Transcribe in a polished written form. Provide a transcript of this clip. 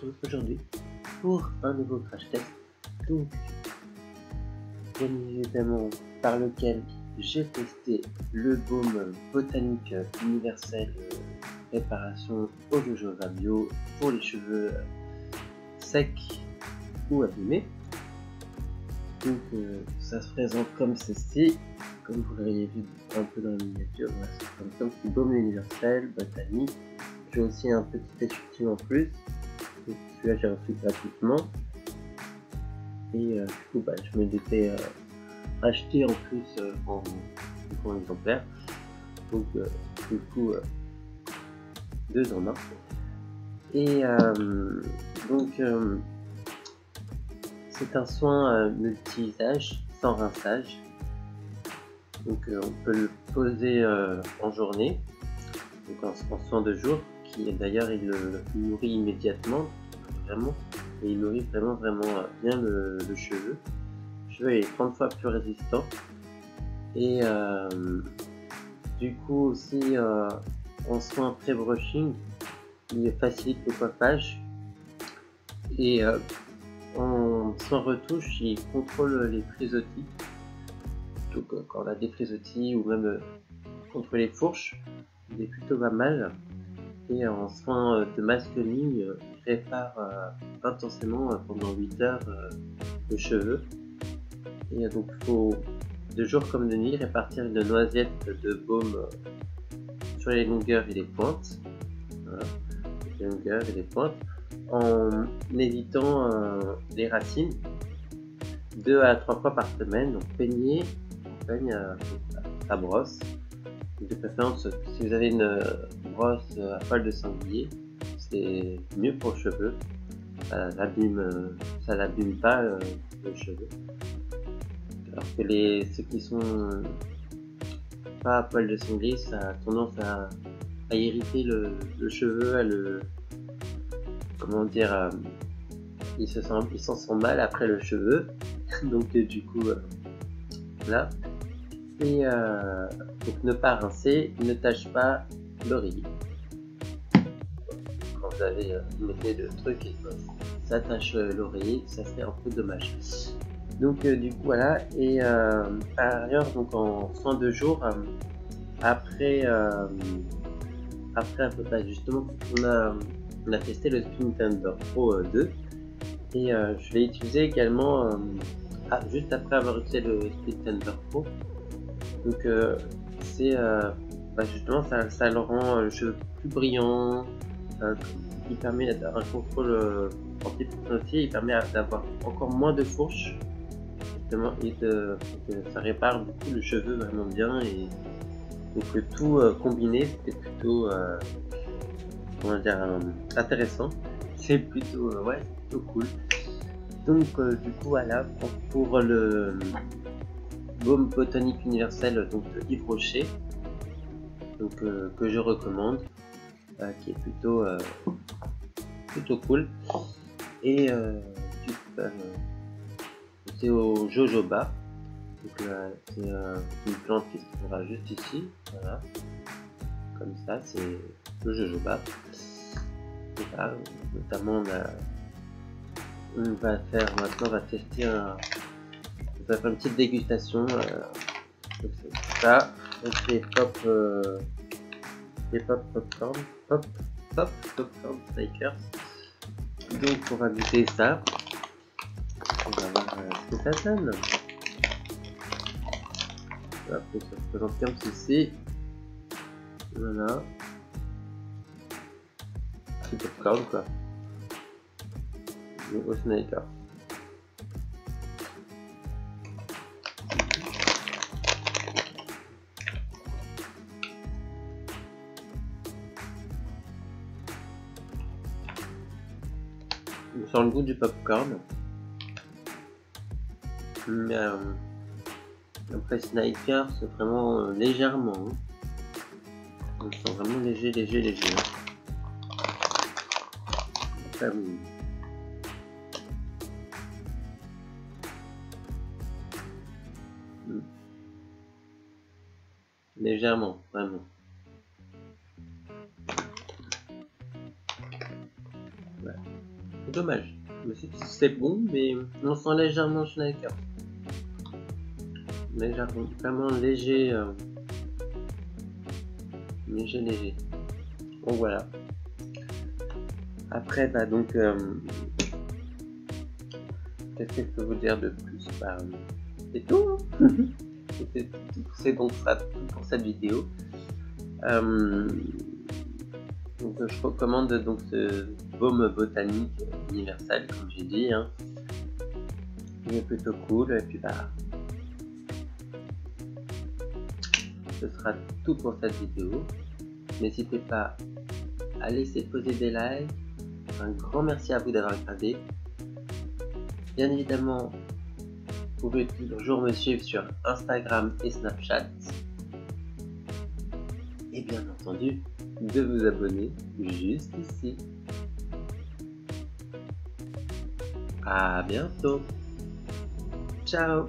retrouve aujourd'hui pour un nouveau crash test. Donc, bien évidemment, par lequel j'ai testé le baume botanique universel réparation au jojoba bio pour les cheveux secs ou abîmés. Donc, ça se présente comme ceci, comme vous l'avez vu un peu dans la miniature. Voilà, c'est comme ce baume universel botanique. J'ai aussi un petit essuie-tout en plus. Celui-là j'ai reçu gratuitement. Et du coup je me l'étais acheté en plus en exemplaire. Donc du coup 2 en 1. Et donc c'est un soin multi-usage sans rinçage. Donc on peut le poser en journée, donc en soin de jour, qui d'ailleurs il nourrit immédiatement, vraiment, et il nourrit vraiment bien le cheveu. Le cheveu est 30 fois plus résistant. Et du coup aussi en soin pré-brushing, il facilite le coiffage. Et en soin retouche, il contrôle les frisottis. Donc quand on a des frisottis ou même contre les fourches, il est plutôt pas mal. Et en soin de masculine, il répare intensément pendant 8 heures le cheveu. Et donc il faut de jour comme de nuit répartir une noisette de baume sur les longueurs et les pointes. Voilà, les longueurs et les pointes, en évitant les racines 2 à 3 fois par semaine. Donc peigne à brosse. De préférence, si vous avez une brosse à poil de sanglier, c'est mieux pour le cheveu. Ça l'abîme pas le cheveu. Alors que ceux qui sont pas à poil de sanglier, ça a tendance à irriter le cheveu, à le, comment dire, il s'en sent mal après le cheveu. Donc du coup là. Et donc ne pas rincer, ne tâche pas l'oreiller. Quand vous avez mettez le truc et ça tâche l'oreiller, ça serait un peu dommage. Donc du coup voilà. Et par ailleurs, donc en soin de jour, après un peu justement, on a testé le Spin Thunder Pro 2 et je l'ai utilisé également juste après avoir utilisé le Spin Thunder Pro. Donc c'est justement ça le rend le cheveu plus brillant, il permet d'avoir un contrôle anti-pigmenté, il permet d'avoir encore moins de fourches justement, et ça répare du coup le cheveu vraiment bien. Et donc le tout combiné, c'était plutôt comment dire, intéressant. C'est plutôt ouais, plutôt cool. Donc du coup voilà pour le baume botanique universel donc de Yves Rocher, donc que je recommande, qui est plutôt cool. Et du coup c'est au jojoba. Donc c'est une plante qui se trouvera juste ici, voilà, comme ça, c'est le jojoba. Voilà, notamment on va tester on va faire une petite dégustation. Donc c'est ça, donc les popcorn Snickers. Donc on va goûter ça. On va voir ce que ça donne. Voilà, ça se présente comme ceci. Voilà. C'est popcorn quoi. Au Snickers. On sent le goût du popcorn. Mais après Snickers, c'est vraiment légèrement. On sent vraiment léger. Après, légèrement, vraiment. Ouais. dommage. Mais c'est bon, mais on sent légèrement Schnecker. Légèrement, vraiment léger. Léger. Donc voilà. Après, bah donc, qu'est-ce que je peux vous dire de plus? Bah, c'est tout. Hein. C'est donc ça tout pour cette vidéo. Donc je recommande donc ce baume botanique universel, comme j'ai dit. Hein. Il est plutôt cool. Et puis bah, ce sera tout pour cette vidéo. N'hésitez pas à laisser poser des likes. Un grand merci à vous d'avoir regardé. Bien évidemment, vous pouvez toujours me suivre sur Instagram et Snapchat. Et bien entendu, de vous abonner juste ici. À bientôt. Ciao.